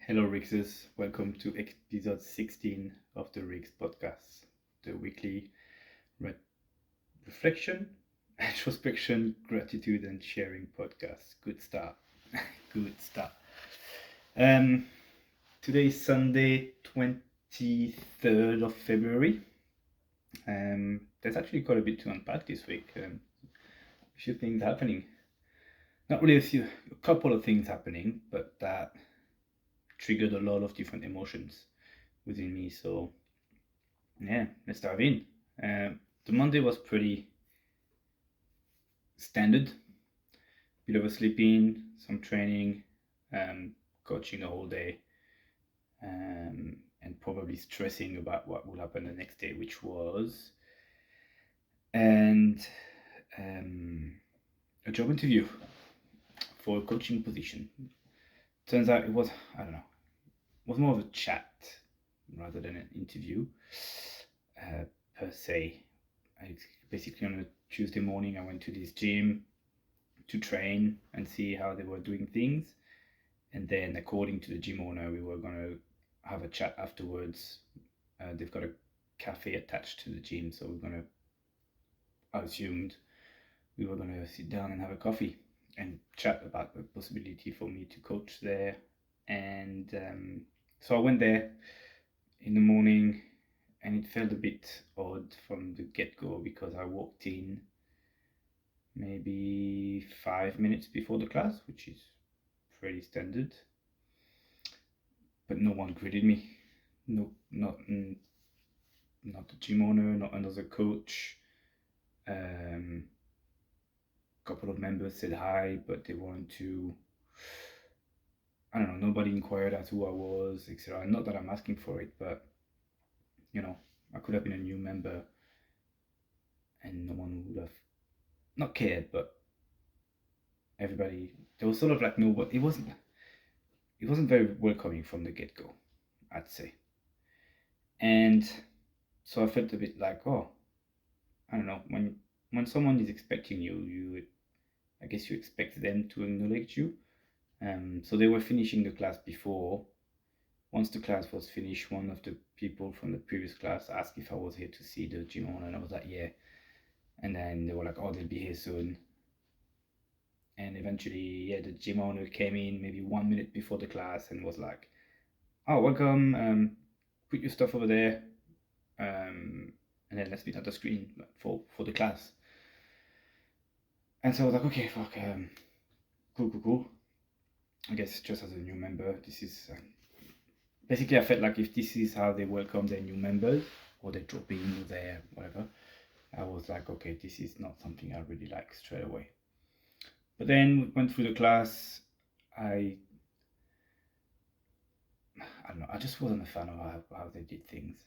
Hello, Rixes. Welcome to episode 16 of the WRIGS Podcast, the weekly re- reflection, introspection, gratitude, and sharing podcast. Good start. Good start. Um, Today is Sunday, 23rd of February. There's actually quite a bit to unpack this week. A few things happening. Not really a couple of things happening, but that triggered a lot of different emotions within me. So yeah, let's dive in. The Monday was pretty standard. Bit of a sleep in, some training, coaching a whole day, and probably stressing about what will happen the next day, which was and a job interview for a coaching position. Turns out it was, I don't know, it was more of a chat rather than an interview per se. Basically on a Tuesday morning I went to this gym to train and see how they were doing things, and then according to the gym owner we were going to have a chat afterwards. They've got a cafe attached to the gym, so I assumed we were going to sit down and have a coffee and chat about the possibility for me to coach there. And so I went there in the morning, and it felt a bit odd from the get-go because I walked in maybe 5 minutes before the class, which is pretty standard. But no one greeted me. No, not the gym owner, not another coach. Couple of members said hi, but they weren't too. I don't know. Nobody inquired as who I was, etc. Not that I'm asking for it, but I could have been a new member, and no one would have not cared. But everybody, there was sort of like no. It wasn't very welcoming from the get go, I'd say. And so I felt a bit like, oh, I don't know, when someone is expecting you, I guess you expect them to acknowledge you. So they were finishing the class before. Once the class was finished, one of the people from the previous class asked if I was here to see the gym owner, and I was like, yeah. And then they were like, oh, they'll be here soon. And eventually, yeah, the gym owner came in maybe 1 minute before the class and was like, oh, welcome, put your stuff over there, and then let's meet on the screen for the class. And so I was like, okay, fuck, cool. I guess just as a new member, this is basically I felt like if this is how they welcome their new members, or they drop in or there, whatever, I was like, okay, this is not something I really like straight away. But then we went through the class. I don't know, I just wasn't a fan of how they did things,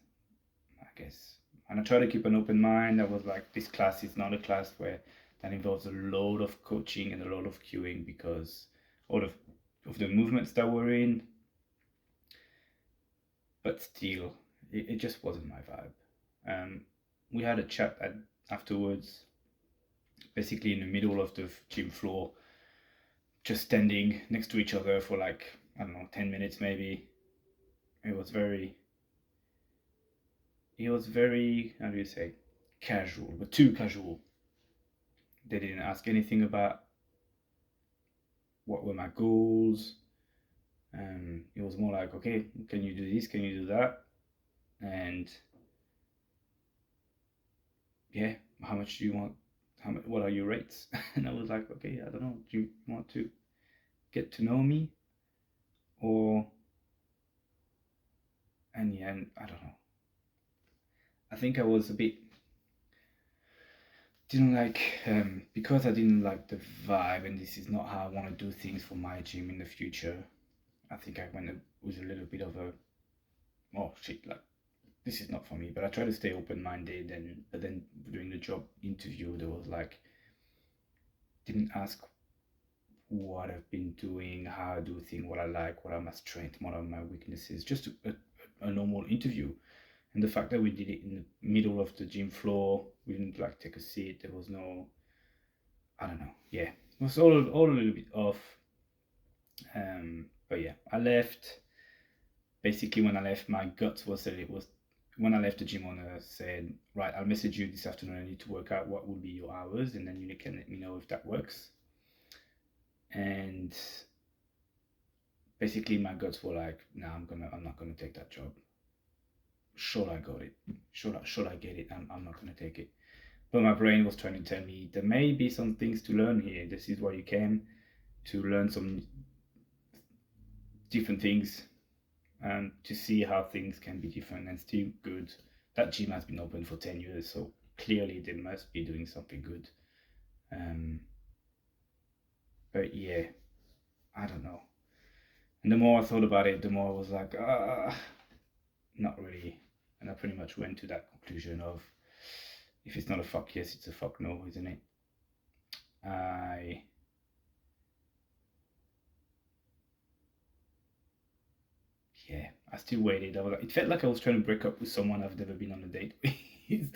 I guess. And I try to keep an open mind. I was like, this class is not a class where that involves a lot of coaching and a lot of cueing, because all of the movements that we're in. But still, it just wasn't my vibe. We had a chat afterwards, basically in the middle of the gym floor, just standing next to each other for like, I don't know, 10 minutes maybe. It was very, how do you say, casual, but too casual. They didn't ask anything about what were my goals. It was more like, okay, can you do this? Can you do that? And yeah, how much do you want? What are your rates? And I was like, okay, I don't know. Do you want to get to know me? Or, and yeah, I don't know. I think I was a bit, didn't like, because I didn't like the vibe, and this is not how I want to do things for my gym in the future. I think I went with a little bit of a, oh shit, like, this is not for me. But I try to stay open-minded, but then during the job interview, there was like, didn't ask what I've been doing, how I do things, what I like, what are my strengths, what are my weaknesses. Just a normal interview. And the fact that we did it in the middle of the gym floor, we didn't like take a seat. There was no, I don't know. Yeah, it was all a little bit off. But yeah, I left. basically when I left, my gut was that it was when I left the gym owner said, right, I'll message you this afternoon. I need to work out what will be your hours, and then you can let me know if that works. And basically my guts were like, nah, I'm not gonna take that job. Should I got it? Should I get it? I'm not gonna take it. But my brain was trying to tell me there may be some things to learn here. This is why you came, to learn some different things and to see how things can be different and still good. That gym has been open for 10 years, so clearly they must be doing something good. But yeah, I don't know. And the more I thought about it, the more I was like, not really. And I pretty much went to that conclusion of, if it's not a fuck yes, it's a fuck no, isn't it? I still waited. It felt like I was trying to break up with someone I've never been on a date with.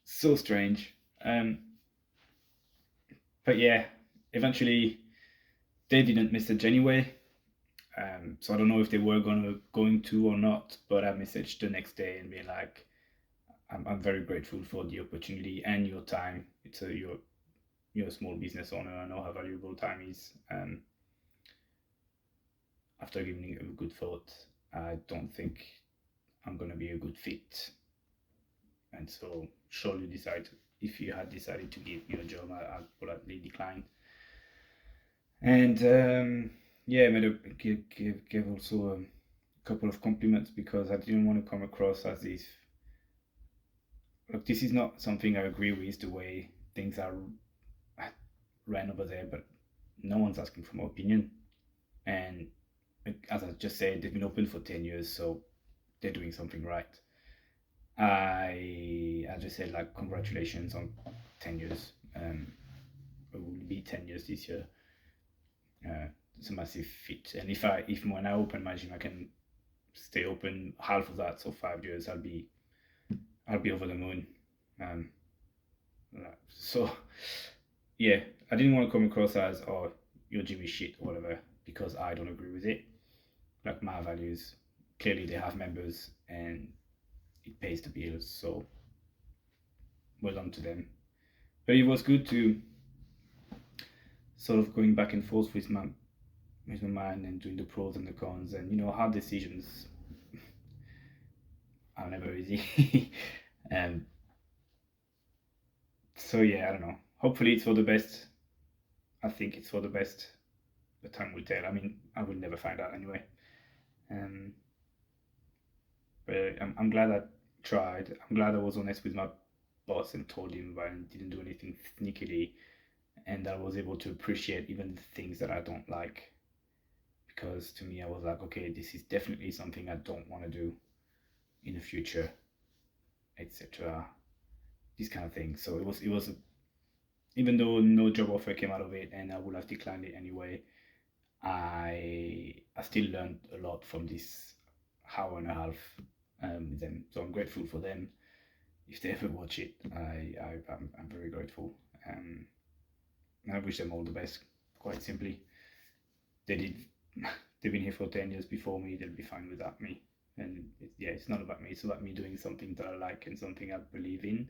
So strange. But yeah, eventually they didn't message anyway. So I don't know if they were going to or not, but I messaged the next day and be like, I'm very grateful for the opportunity and your time. You're a small business owner. I know how valuable time is. After giving it a good thought, I don't think I'm gonna be a good fit. And so surely if you had decided to give me a job, I'd politely decline. And yeah, gave also a couple of compliments because I didn't want to come across as if, look, this is not something I agree with the way things are ran over there, but no one's asking for my opinion. And as I just said, they've been open for 10 years, so they're doing something right. I just said, like, congratulations on 10 years. It will be 10 years this year. It's a massive feat. And if when I open my gym, I can stay open half of that, so 5 years, I'll be over the moon. So yeah, I didn't want to come across as, oh, your gym is shit or whatever, because I don't agree with it. Like, my values, clearly they have members and it pays the bills, so well done to them. But it was good to sort of going back and forth with my mind and doing the pros and the cons, and hard decisions are never easy. So yeah, I don't know. Hopefully it's for the best. I think it's for the best, but time will tell. I mean, I will never find out anyway. But I'm glad I tried. I'm glad I was honest with my boss and told him I didn't do anything sneakily, and I was able to appreciate even the things that I don't like. Because to me, I was like, okay, this is definitely something I don't want to do in the future, etc. These kind of things. So it was even though no job offer came out of it and I would have declined it anyway, I still learned a lot from this hour and a half with them. So I'm grateful for them. If they ever watch it, I'm very grateful. I wish them all the best. Quite simply, they've been here for 10 years before me. They'll be fine without me. And it's not about me. It's about me doing something that I like and something I believe in.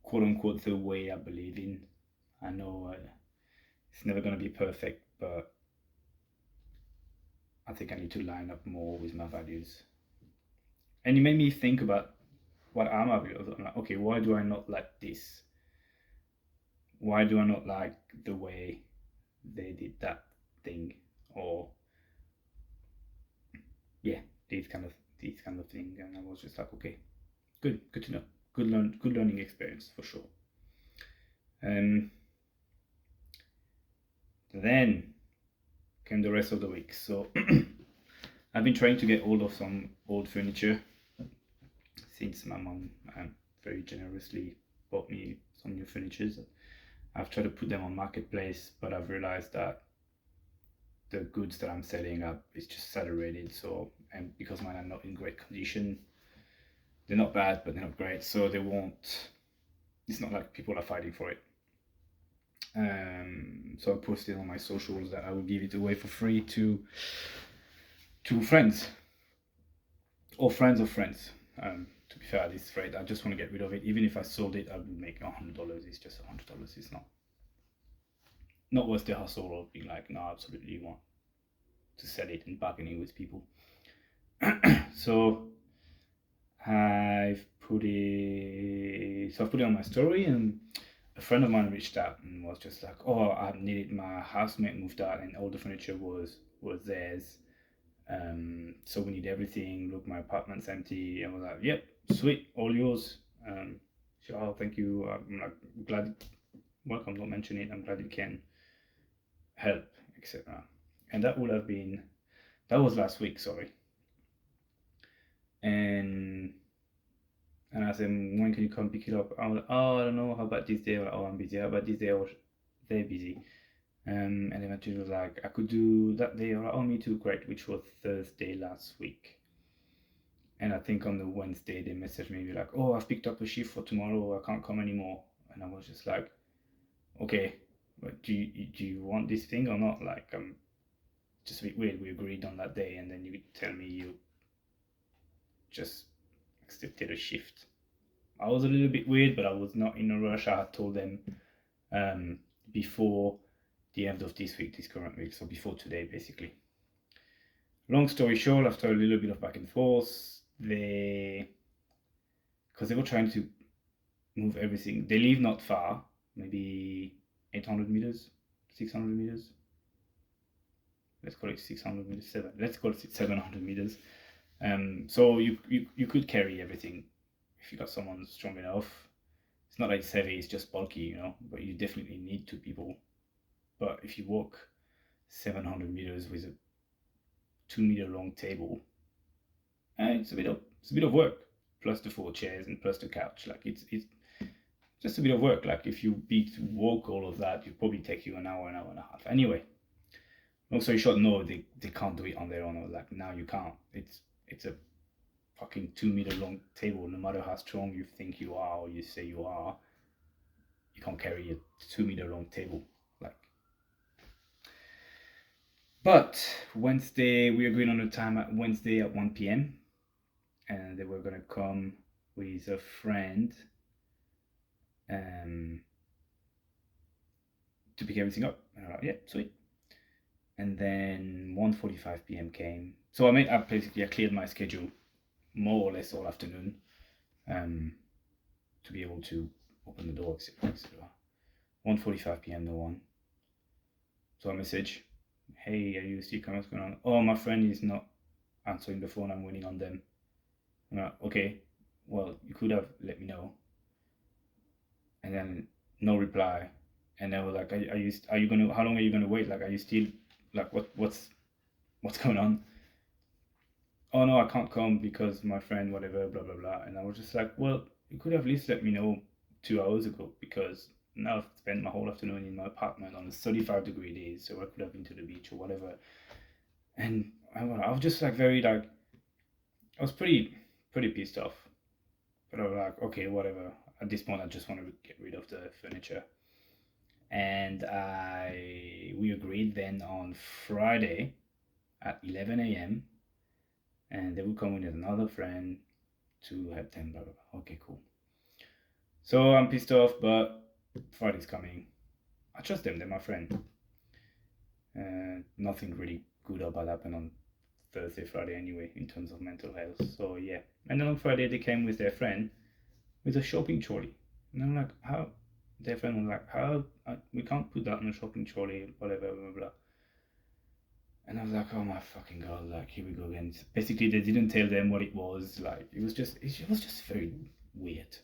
Quote unquote, the way I believe in. I know it's never going to be perfect, but I think I need to line up more with my values. And it made me think about what are my values. I'm like, okay, why do I not like this? Why do I not like the way they did that thing? Or yeah, these kind of thing. And I was just like, okay, good to know. Good learning experience for sure. Then came the rest of the week. So I've been trying to get hold of some old furniture since my mom very generously bought me some new furniture. I've tried to put them on Marketplace, but I've realized that the goods that I'm selling up is just saturated. So, and because mine are not in great condition, they're not bad, but they're not great. So they won't. It's not like people are fighting for it. So I posted on my socials that I will give it away for free to friends or friends of friends. To be fair, at this rate, I just want to get rid of it. Even if I sold it, I would make $100. It's just $100. It's not worth the hassle of being like, no, I absolutely want to sell it and bargaining with people. So I've put it on my story, and a friend of mine reached out and was just like, oh, I needed my housemate moved out and all the furniture was theirs. So we need everything. Look, my apartment's empty. And I was like, yep, sweet, all yours. Sure, thank you. I'm like glad, welcome, don't mention it. I'm glad you can help, etc. And that was last week, sorry. And I said, when can you come pick it up? I was like, oh, I don't know, how about this day? Like, oh, I'm busy. How about this day? Or they're busy. And eventually was like, I could do that day. Or like, oh, me too, great, which was Thursday last week. And I think on the Wednesday they messaged me like, oh, I've picked up a shift for tomorrow. I can't come anymore. And I was just like, okay, but do you want this thing or not? Like, just a bit weird. We agreed on that day, and then you tell me you just accepted a shift. I was a little bit weird, but I was not in a rush. I had told them before the end of this current week, so before today, basically. Long story short, after a little bit of back and forth, because they were trying to move everything. They live not far, maybe 800 meters, 600 meters. Let's call it 600 meters, let's call it 700 meters. So you could carry everything if you got someone strong enough. It's not like it's heavy, it's just bulky, but you definitely need two people. But if you walk 700 meters with a 2-meter long table, it's a bit of work, plus the 4 chairs and plus the couch. Like it's just a bit of work. Like if you be to walk all of that, it'd probably take you an hour and a half. Anyway, long story short, no, they can't do it on their own. I was like, no, you can't. It's a fucking 2-meter long table. No matter how strong you think you are or you say you are, you can't carry a 2-meter long table. But Wednesday, we agreed on a time at Wednesday at 1 p.m. And they were going to come with a friend to pick everything up. And I'm like, yeah, sweet. And then 1:45 p.m. came. So I cleared my schedule more or less all afternoon to be able to open the door, etc. 1:45 p.m. no one. So I message, hey, are you still coming? What's going on? Oh, my friend is not answering the phone. I'm waiting on them. I'm like, okay, well, you could have let me know. And then no reply. And I was like, how long are you gonna wait? Like, are you still, like, what's going on? Oh no, I can't come because my friend, whatever, blah blah blah. And I was just like, well, you could have at least let me know 2 hours ago, because now I've spent my whole afternoon in my apartment on a 35-degree day, so I could have been to the beach or whatever. And I was just like I was pretty pissed off. But I was like, okay, whatever. At this point, I just want to get rid of the furniture. And we agreed then on Friday at 11 a.m. and they would come with another friend to help them, blah, blah, blah. Okay, cool. So I'm pissed off, but Friday's coming. I trust them, they're my friend. Nothing really good or bad happened on Thursday, Friday anyway, in terms of mental health. So yeah. And then on Friday, they came with their friend with a shopping trolley. And I'm like, how? Their friend was like, how? We can't put that on a shopping trolley, whatever, blah, blah, blah. And I was like, oh my fucking god, like, here we go again. Basically, they didn't tell them what it was. Like, it was just very weird.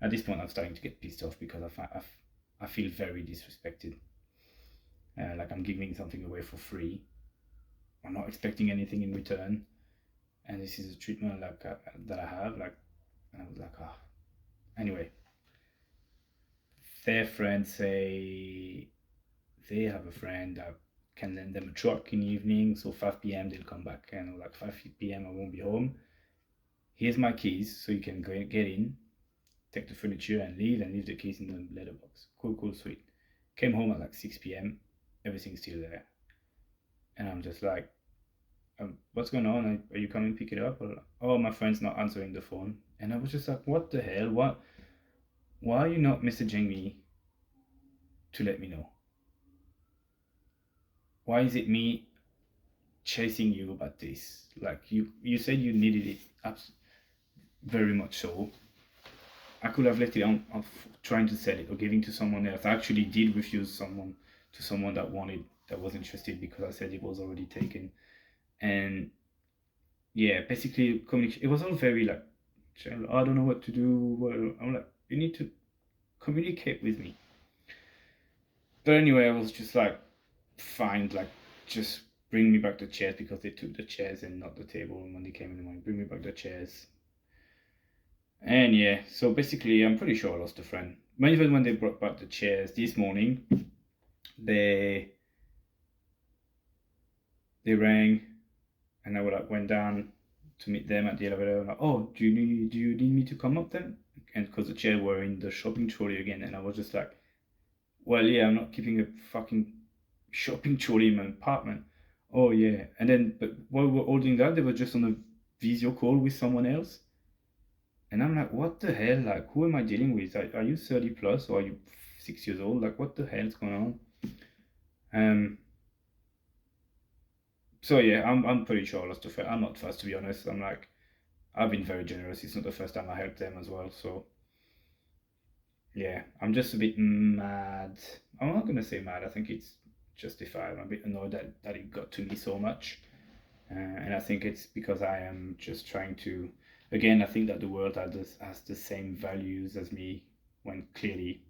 At this point, I'm starting to get pissed off because I feel very disrespected. Like I'm giving something away for free. I'm not expecting anything in return. And this is a treatment like that I have. Like, and I was like, oh. Anyway, their friends say they have a friend that can lend them a truck in the evening, so 5 p.m. they'll come back, and I'm like, 5 p.m. I won't be home. Here's my keys, so you can go get in, take the furniture and leave the keys in the letterbox. Cool, sweet. Came home at like 6 p.m. Everything's still there. And I'm just like, what's going on? Are you coming to pick it up? Or, oh, my friend's not answering the phone. And I was just like, what the hell? Why are you not messaging me to let me know? Why is it me chasing you about this? Like, you said you needed it very much so. I could have left it on trying to sell it or giving to someone else. I actually did refuse someone that was interested because I said it was already taken. And yeah, basically communication. It was all very like, I don't know what to do. Well, I'm like, you need to communicate with me. But anyway, I was just like, fine, like, just bring me back the chairs because they took the chairs and not the table. And when they came in the morning, bring me back the chairs. And yeah, so basically, I'm pretty sure I lost a friend. But even when they brought back the chairs this morning, they rang, and I went down to meet them at the elevator. Like, oh, do you need me to come up then? And because the chairs were in the shopping trolley again, and I was just like, well, yeah, I'm not keeping a fucking shopping trolley in my apartment. Oh yeah, and then but while we were holding that, they were just on a video call with someone else. And I'm like, what the hell? Like, who am I dealing with? Are you 30 plus or are you 6 years old? Like, what the hell's going on? So yeah, I'm pretty sure I lost a friend. I'm not fast, to be honest. I'm like, I've been very generous. It's not the first time I helped them as well. So yeah, I'm just a bit mad. I'm not gonna say mad. I think it's justified. I'm a bit annoyed that it got to me so much. And I think it's because I am just trying to, again, I think that the world has the same values as me when clearly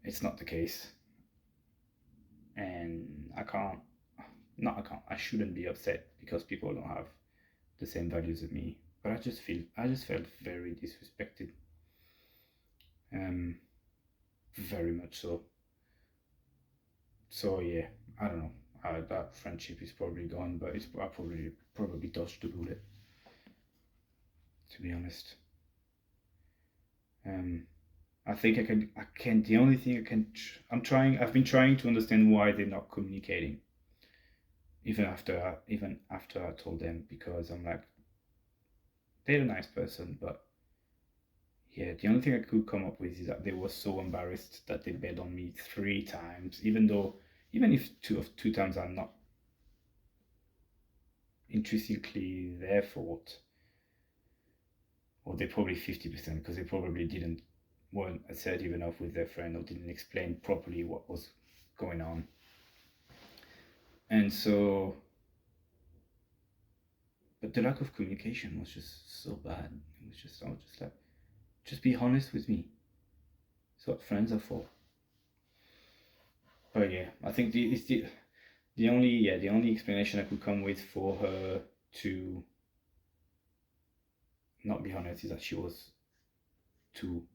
it's not the case. And I shouldn't be upset because people don't have the same values as me. But I just felt very disrespected. Very much so. So yeah, I don't know. That friendship is probably gone, but I probably dodged the bullet, to be honest. I think I can. The only thing I can. I've been trying to understand why they're not communicating, even after I told them, because I'm like, they're a nice person, but yeah, the only thing I could come up with is that they were so embarrassed that they bet on me 3 times, even if two times are not intrinsically their fault, or they're probably 50% because they probably weren't assertive enough with their friend or didn't explain properly what was going on. And so, but the lack of communication was just so bad. I was just like, just be honest with me. It's what friends are for. But yeah, I think the only explanation I could come with for her to not be honest is that she was too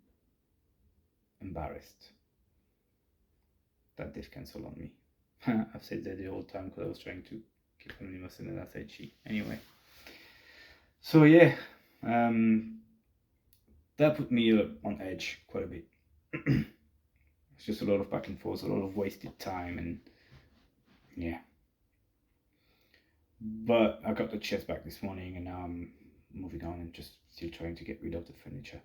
embarrassed that they've cancelled on me. I've said that the whole time because I was trying to keep anonymous, and then I said she. Anyway, so yeah, that put me on edge quite a bit. It's just a lot of back and forth, a lot of wasted time, and yeah. But I got the chairs back this morning, and now I'm moving on and just still trying to get rid of the furniture.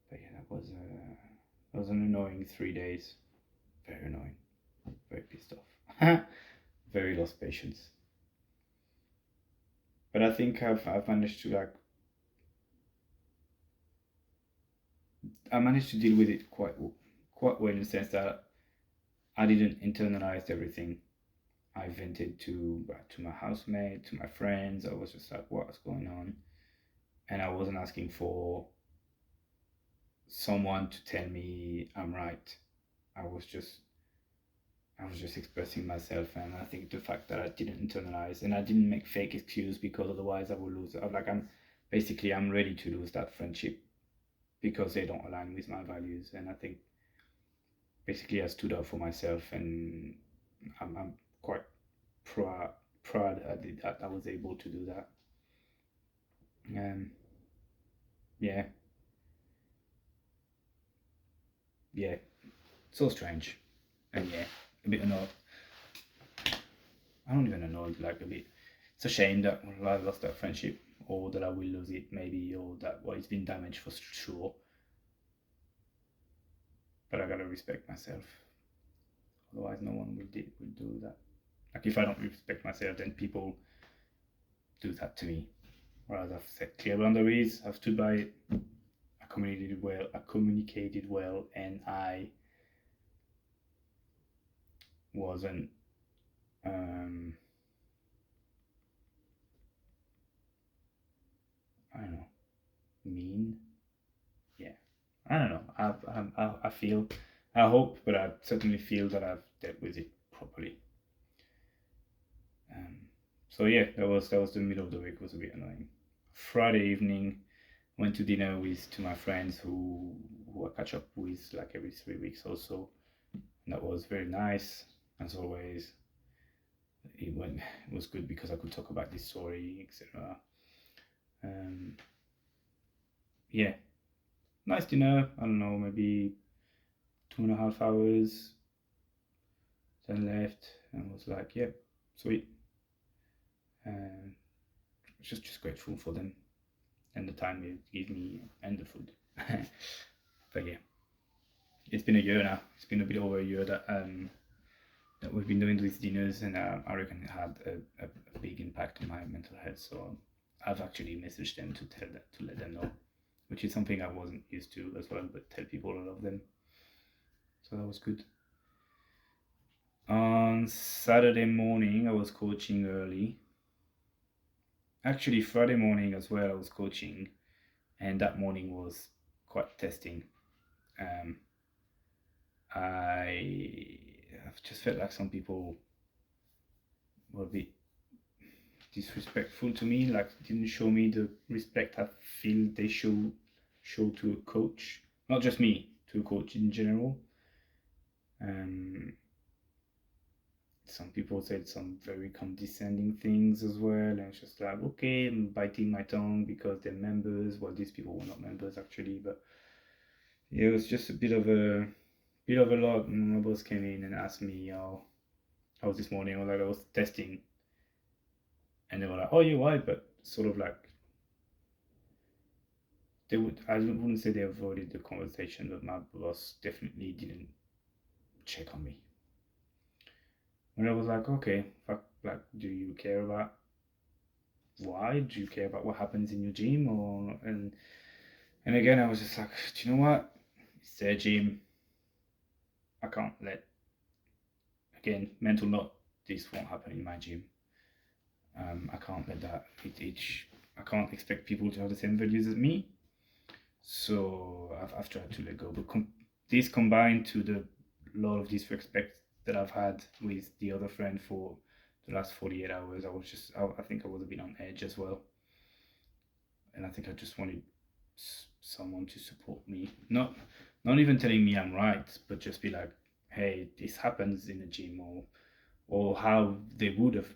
But yeah, that was an annoying 3 days. Very annoying. Very pissed off. Very lost patience. But I think I've managed to deal with it quite well in the sense that I didn't internalize everything. I vented to my housemate, to my friends. I was just like, what's going on? And I wasn't asking for someone to tell me I'm right. I was just expressing myself, and I think the fact that I didn't internalize and I didn't make fake excuse because otherwise I would lose. I'm ready to lose that friendship because they don't align with my values, and I think basically I stood up for myself, and I'm quite proud that I was able to do that. Yeah, so strange, and yeah, a bit annoyed. I don't even know, like a bit. It's a shame that I lost that friendship, or that I will lose it maybe, or that it's been damaged for sure. But I gotta respect myself. Otherwise, no one will do that. Like if I don't respect myself, then people do that to me. Whereas I've set clear boundaries, I've stood by it, I communicated well, and I wasn't I don't know, mean. Yeah, I don't know. I feel, I hope, but I certainly feel that I've dealt with it properly. So yeah, that was the middle of the week. It was a bit annoying. Friday evening, went to dinner with my friends who I catch up with like every 3 weeks or so. And that was very nice as always. It was good because I could talk about this story, etc. Yeah, nice dinner. I don't know, maybe 2.5 hours. Then left and was like, yep, sweet. And just grateful for them and the time they give me and the food. But yeah, it's been a year now. It's been a bit over a year that we've been doing these dinners, and I reckon it had a big impact on my mental health. So I've actually messaged them to let them know, which is something I wasn't used to as well. But tell people I love them. So that was good. On Saturday morning, I was coaching early. Actually, Friday morning as well, I was coaching, and that morning was quite testing. I've just felt like some people were a bit disrespectful to me, like didn't show me the respect I feel they should show to a coach. Not just me, to a coach in general. Some people said some very condescending things as well, and it's just like, okay, I'm biting my tongue because they're members. Well, these people were not members actually, but yeah, it was just a bit of a lot. And my boss came in and asked me how was this morning. I was like, I was testing, and they were like, oh, you're white, but sort of like I wouldn't say they avoided the conversation, but my boss definitely didn't check on me. And I was like, okay, fuck, like, do you care about why? Do you care about what happens in your gym? And again, I was just like, do you know what? It's their gym. I can't let, again, mental note, this won't happen in my gym. I can't let that, I can't expect people to have the same values as me. So I've tried to let go. But this combined to the lot of disrespect that I've had with the other friend for the last 48 hours, I think I was a bit on edge as well. And I think I just wanted someone to support me. Not even telling me I'm right, but just be like, hey, this happens in the gym, or how they would have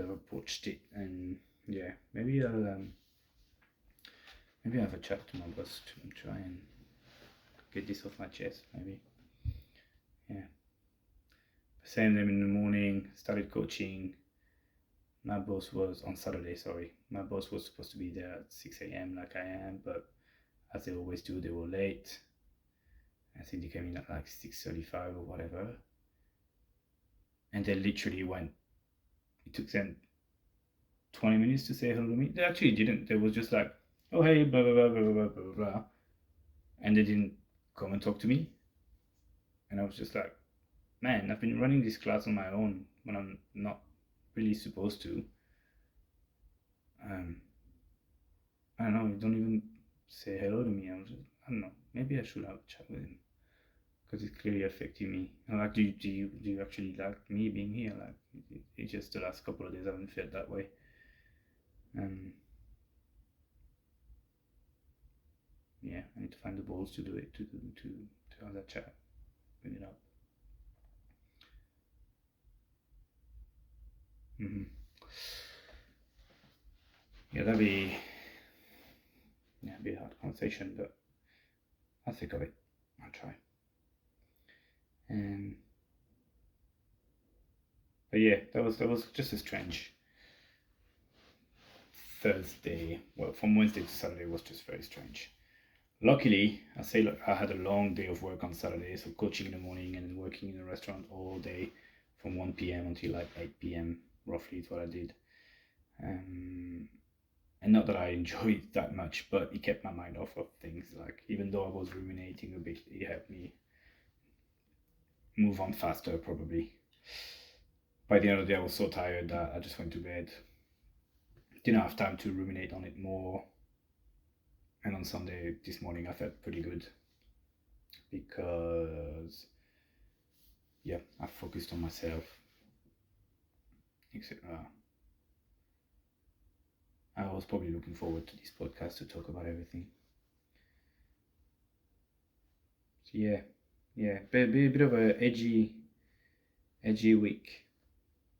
approached it. And yeah, maybe I'll have a chat to my boss to try and get this off my chest, maybe. Yeah. Same them in the morning, started coaching. My boss was on Saturday, sorry. My boss was supposed to be there at 6 a.m. like I am, but as they always do, they were late. I think they came in at like 6:35 or whatever. And they literally went, it took them 20 minutes to say hello to me. They actually didn't. They was just like, oh, hey, blah, blah, blah, blah, blah, blah, blah. And they didn't come and talk to me. And I was just like, man, I've been running this class on my own when I'm not really supposed to. I don't know, you don't even say hello to me. I don't know, maybe I should have a chat with him, because it's clearly affecting me. And like, do you actually like me being here? Like, it's just the last couple of days I haven't felt that way. Yeah, I need to find the balls to do it, to have that chat, bring it up. Yeah, that'd be a hard conversation, but I'll think of it. I'll try. But yeah, that was just a strange Thursday. Well, from Wednesday to Saturday was just very strange. Luckily, I had a long day of work on Saturday, so coaching in the morning and then working in a restaurant all day from 1 p.m. until like 8 p.m. roughly is what I did. And not that I enjoyed it that much, but it kept my mind off of things. Like, even though I was ruminating a bit, it helped me move on faster, probably. By the end of the day, I was so tired that I just went to bed. Didn't have time to ruminate on it more. And on Sunday this morning, I felt pretty good because, yeah, I focused on myself, etc. I was probably looking forward to this podcast to talk about everything. So yeah, bit of a edgy week.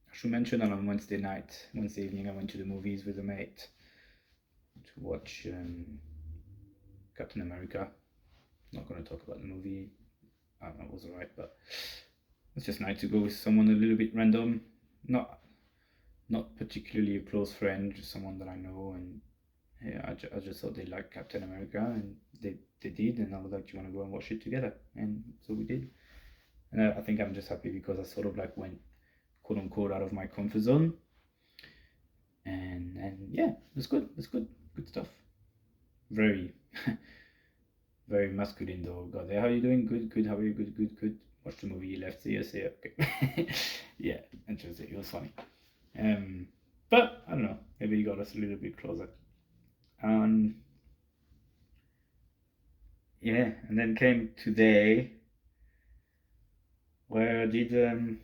I should mention that on Wednesday evening, I went to the movies with a mate to watch Captain America. Not going to talk about the movie. I don't know, it was alright, but it's just nice to go with someone a little bit random. Not particularly a close friend, just someone that I know, and yeah, I just thought they liked Captain America, and they did, and I was like, do you want to go and watch it together? And so we did. And I think I'm just happy because I sort of like went, quote unquote, out of my comfort zone. And yeah, it's good stuff. Very very masculine though. Got there. How are you doing? Good. How are you? Good. Watch the movie. You left. See you. Okay. Yeah, interesting. It was funny. But I don't know. Maybe he got us a little bit closer. Yeah, and then came today, where I did. I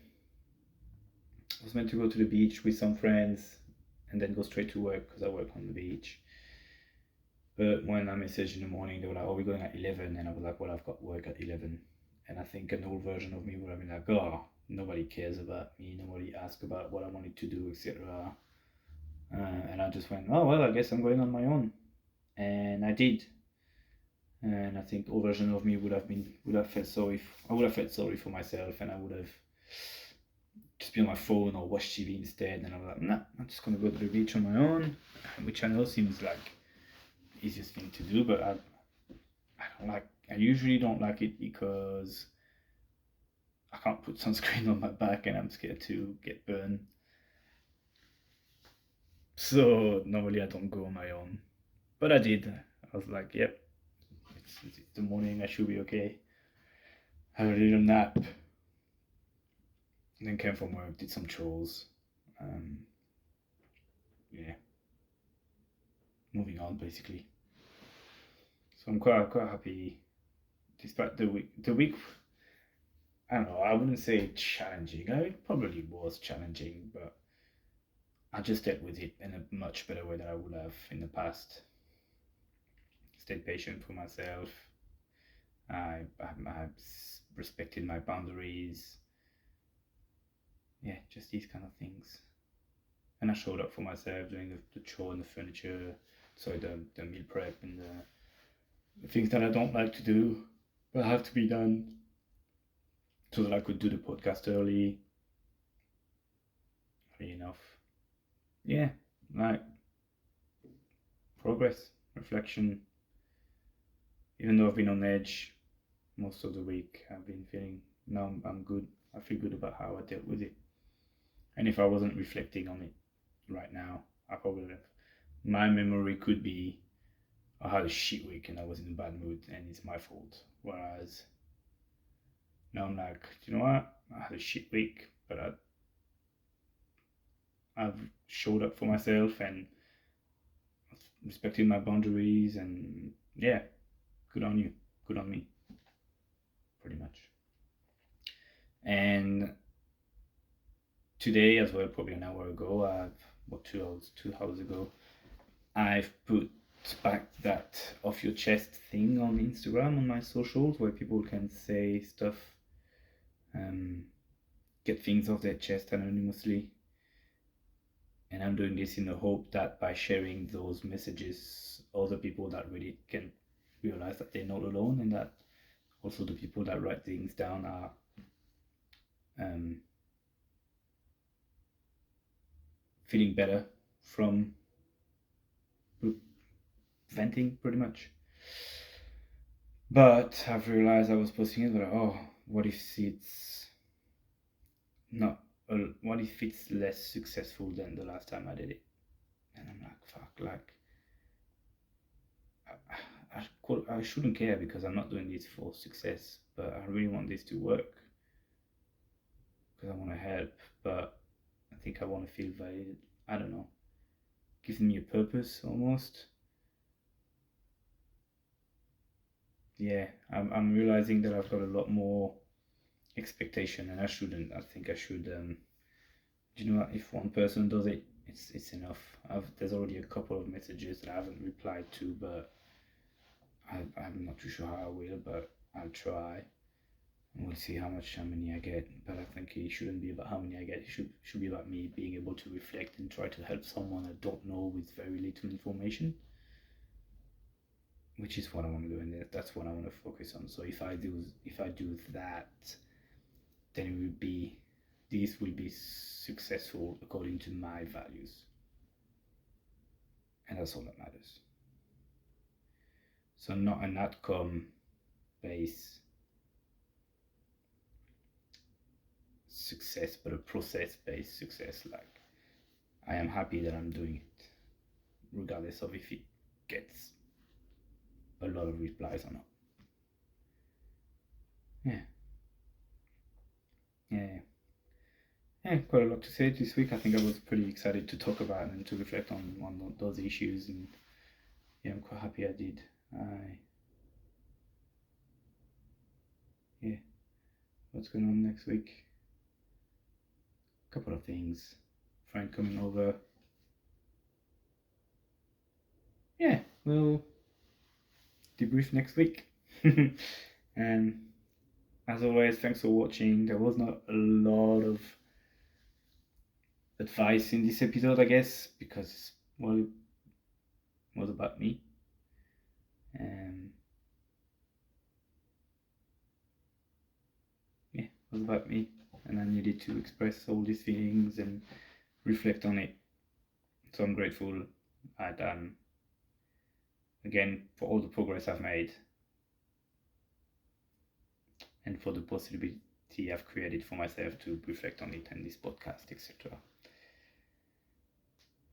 was meant to go to the beach with some friends, and then go straight to work because I work on the beach. But when I messaged in the morning, they were like, "Oh, we're going at 11," and I was like, "Well, I've got work at 11." And I think an old version of me would have been like, "Oh, nobody cares about me. Nobody asked about what I wanted to do, etc." And I just went, "Oh well, I guess I'm going on my own," and I did. And I think old version of me would have felt sorry. I would have felt sorry for myself, and I would have just been on my phone or watch TV instead. And I was like, "Nah, I'm just gonna go to the beach on my own," which I know seems like easiest thing to do, but I usually don't like it because I can't put sunscreen on my back and I'm scared to get burned. So normally I don't go on my own, but I did. I was like, yep, it's the morning, I should be okay. Had a little nap, and then came from work, did some chores. Yeah, moving on basically. So I'm quite happy, despite the week. The week, I don't know. I wouldn't say challenging. It probably was challenging, but I just dealt with it in a much better way than I would have in the past. Stayed patient for myself. I respected my boundaries. Yeah, just these kind of things. And I showed up for myself doing the chore and the furniture, sorry, the meal prep and the things that I don't like to do, but have to be done, so that I could do the podcast early enough. Yeah, like progress, reflection. Even though I've been on edge most of the week, I've been feeling, now I'm good. I feel good about how I dealt with it. And if I wasn't reflecting on it right now, I probably have. My memory could be, I had a shit week and I was in a bad mood and it's my fault. Whereas now I'm like, do you know what? I had a shit week, but I've showed up for myself and respected my boundaries, and yeah, good on you, good on me, pretty much. And today as well, probably an hour ago, 2 hours ago, I've put back that off your chest thing on Instagram, on my socials, where people can say stuff, get things off their chest anonymously. And I'm doing this in the hope that by sharing those messages, other people that read it can realize that they're not alone, and that also the people that write things down are feeling better from venting, pretty much. But I've realized I was posting it, but what if it's not? What if it's less successful than the last time I did it? And I'm like, fuck, like I shouldn't care because I'm not doing this for success, but I really want this to work because I want to help, but I think I want to feel valued. I don't know, gives me a purpose almost. Yeah, I'm realizing that I've got a lot more expectation, and I shouldn't. I think I should. Do you know what? If one person does it, it's enough. There's already a couple of messages that I haven't replied to, but I'm not too sure how I will, but I'll try. And we'll see how many I get. But I think it shouldn't be about how many I get. It should be about me being able to reflect and try to help someone I don't know with very little information, which is what I want to do, and that's what I want to focus on. So if I do that, then this will be successful according to my values, and that's all that matters. So not an outcome based success, but a process based success. Like, I am happy that I'm doing it, regardless of if it gets a lot of replies or not. Yeah, quite a lot to say this week. I think I was pretty excited to talk about and to reflect on those issues, and yeah, I'm quite happy I did. Yeah, what's going on next week? A couple of things. Friend coming over. Yeah, we'll debrief next week. And as always, thanks for watching. There was not a lot of advice in this episode, I guess, because, well, it was about me. Yeah, it was about me, and I needed to express all these feelings and reflect on it. So I'm grateful at again for all the progress I've made and for the possibility I've created for myself to reflect on it and this podcast, etc.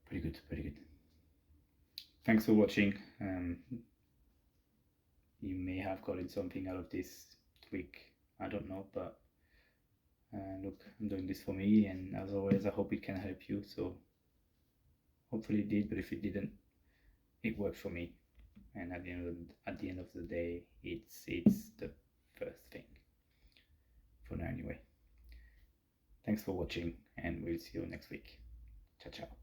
Pretty good. Thanks for watching. You may have gotten something out of this week. I don't know, but look, I'm doing this for me, and as always, I hope it can help you. So hopefully it did, but if it didn't, it worked for me. And at the end of the day, it's the first thing for now, anyway. Thanks for watching, and we'll see you next week. Ciao, ciao.